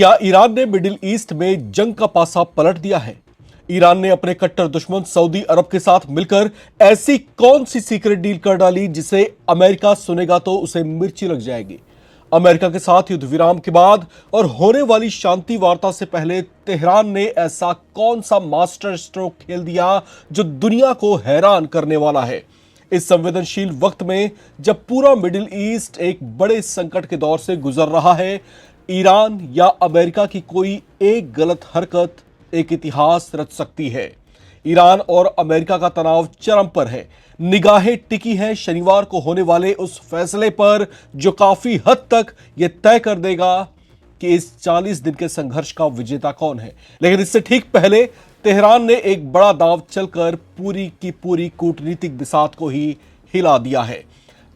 क्या ईरान ने middle east में जंग का पासा पलट दिया है? ईरान ने अपने कट्टर दुश्मन सऊदी अरब के साथ मिलकर ऐसी कौन सी सीक्रेट डील कर डाली जिसे अमेरिका सुनेगा तो उसे मिर्ची लग जाएगी। अमेरिका के साथ युद्ध विराम के बाद और होने वाली शांति वार्ता से पहले तेहरान ने ऐसा कौन सा मास्टर स्ट्रोक खेल दिया जो दुनिया को हैरान करने वाला है। इस संवेदनशील वक्त में जब पूरा मिडिल ईस्ट एक बड़े संकट के दौर से गुजर रहा है, ईरान या अमेरिका की कोई एक गलत हरकत एक इतिहास रच सकती है। ईरान और अमेरिका का तनाव चरम पर है। निगाहें टिकी हैं शनिवार को होने वाले उस फैसले पर जो काफी हद तक यह तय कर देगा कि इस 40 दिन के संघर्ष का विजेता कौन है। लेकिन इससे ठीक पहले तेहरान ने एक बड़ा दांव चलकर पूरी की पूरी कूटनीतिक बिसात को ही हिला दिया है।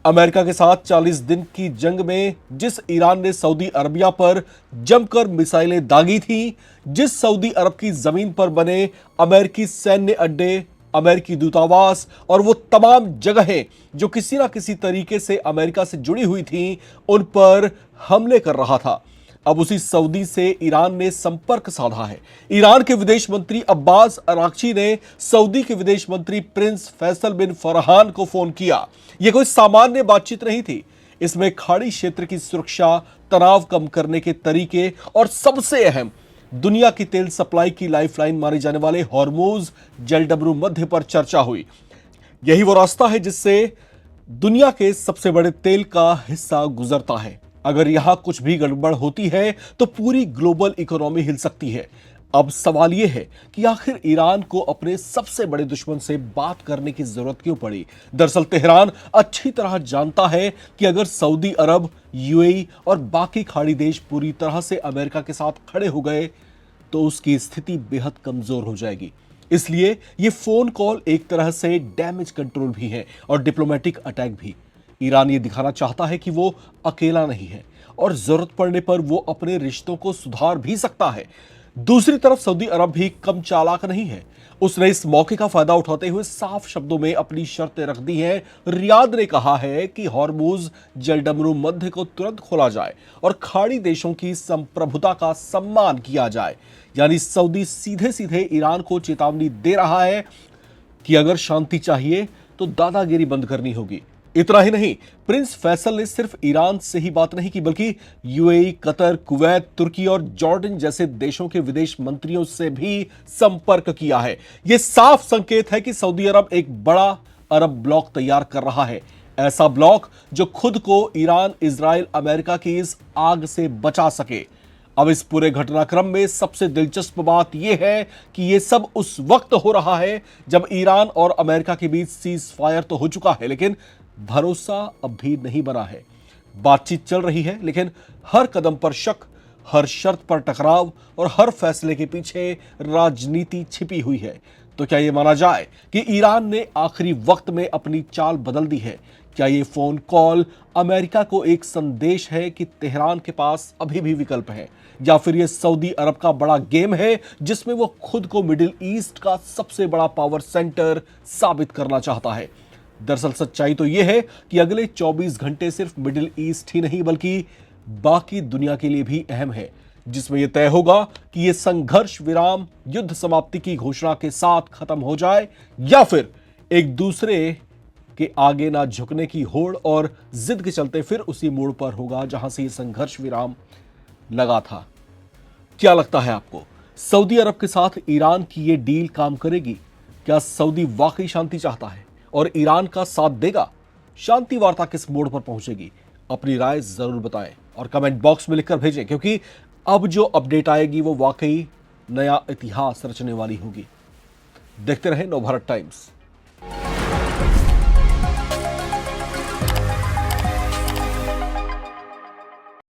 अमेरिका के साथ 40 दिन की जंग में जिस ईरान ने सऊदी अरबिया पर जमकर मिसाइलें दागी थी, जिस सऊदी अरब की जमीन पर बने अमेरिकी सैन्य अड्डे, अमेरिकी दूतावास और वो तमाम जगहें जो किसी ना किसी तरीके से अमेरिका से जुड़ी हुई थी, उन पर हमले कर रहा था, अब उसी सऊदी से ईरान ने संपर्क साधा है। ईरान के विदेश मंत्री अब्बास अराक्ची ने सऊदी के विदेश मंत्री प्रिंस फैसल बिन फरहान को फोन किया। यह कोई सामान्य बातचीत नहीं थी। इसमें खाड़ी क्षेत्र की सुरक्षा, तनाव कम करने के तरीके और सबसे अहम, दुनिया की तेल सप्लाई की लाइफलाइन माने जाने वाले हॉर्मूज जलडब्रू मध्य पर चर्चा हुई। यही वो रास्ता है जिससे दुनिया के सबसे बड़े तेल का हिस्सा गुजरता है। अगर यहां कुछ भी गड़बड़ होती है तो पूरी ग्लोबल इकोनॉमी हिल सकती है। अब सवाल यह है कि आखिर ईरान को अपने सबसे बड़े दुश्मन से बात करने की जरूरत क्यों पड़ी। दरअसल तेहरान अच्छी तरह जानता है कि अगर सऊदी अरब, यूएई और बाकी खाड़ी देश पूरी तरह से अमेरिका के साथ खड़े हो गए तो उसकी स्थिति बेहद कमजोर हो जाएगी। इसलिए यह फोन कॉल एक तरह से डैमेज कंट्रोल भी है और डिप्लोमेटिक अटैक भी। ईरान ये दिखाना चाहता है कि वो अकेला नहीं है और जरूरत पड़ने पर वो अपने रिश्तों को सुधार भी सकता है। दूसरी तरफ सऊदी अरब भी कम चालाक नहीं है। उसने इस मौके का फायदा उठाते हुए साफ शब्दों में अपनी शर्तें रख दी हैं। रियाद ने कहा है कि हॉर्मुज जलडब्रू मध्य को तुरंत खोला जाए और खाड़ी देशों की संप्रभुता का सम्मान किया जाए। यानी सऊदी सीधे सीधे ईरान को चेतावनी दे रहा है कि अगर शांति चाहिए तो दादागिरी बंद करनी होगी। इतना ही नहीं, प्रिंस फैसल ने सिर्फ ईरान से ही बात नहीं की बल्कि यूएई, कतर, कुवैत, तुर्की और जॉर्डन जैसे देशों के विदेश मंत्रियों से भी संपर्क किया है। यह साफ संकेत है कि सऊदी अरब एक बड़ा अरब ब्लॉक तैयार कर रहा है। ऐसा ब्लॉक जो खुद को ईरान, इजराइल, अमेरिका की इस आग से बचा सके। अब इस पूरे घटनाक्रम में सबसे दिलचस्प बात यह है कि यह सब उस वक्त हो रहा है जब ईरान और अमेरिका के बीच सीज फायर तो हो चुका है, लेकिन भरोसा अब भी नहीं बना है। बातचीत चल रही है, लेकिन हर कदम पर शक, हर शर्त पर टकराव और हर फैसले के पीछे राजनीति छिपी हुई है। तो क्या यह माना जाए कि ईरान ने आखिरी वक्त में अपनी चाल बदल दी है? क्या यह फोन कॉल अमेरिका को एक संदेश है कि तेहरान के पास अभी भी विकल्प है, या फिर यह सऊदी अरब का बड़ा गेम है जिसमें वो खुद को मिडिल ईस्ट का सबसे बड़ा पावर सेंटर साबित करना चाहता है? दरअसल सच्चाई तो यह है कि अगले 24 घंटे सिर्फ मिडिल ईस्ट ही नहीं बल्कि बाकी दुनिया के लिए भी अहम है, जिसमें यह तय होगा कि यह संघर्ष विराम युद्ध समाप्ति की घोषणा के साथ खत्म हो जाए या फिर एक दूसरे के आगे ना झुकने की होड़ और जिद के चलते फिर उसी मोड़ पर होगा जहां से यह संघर्ष विराम लगा था। क्या लगता है आपको, सऊदी अरब के साथ ईरान की यह डील काम करेगी? क्या सऊदी वाकई शांति चाहता है और ईरान का साथ देगा? शांति वार्ता किस मोड़ पर पहुंचेगी? अपनी राय जरूर बताएं और कमेंट बॉक्स में लिखकर भेजें, क्योंकि अब जो अपडेट आएगी वो वाकई नया इतिहास रचने वाली होगी। देखते रहें नवभारत टाइम्स।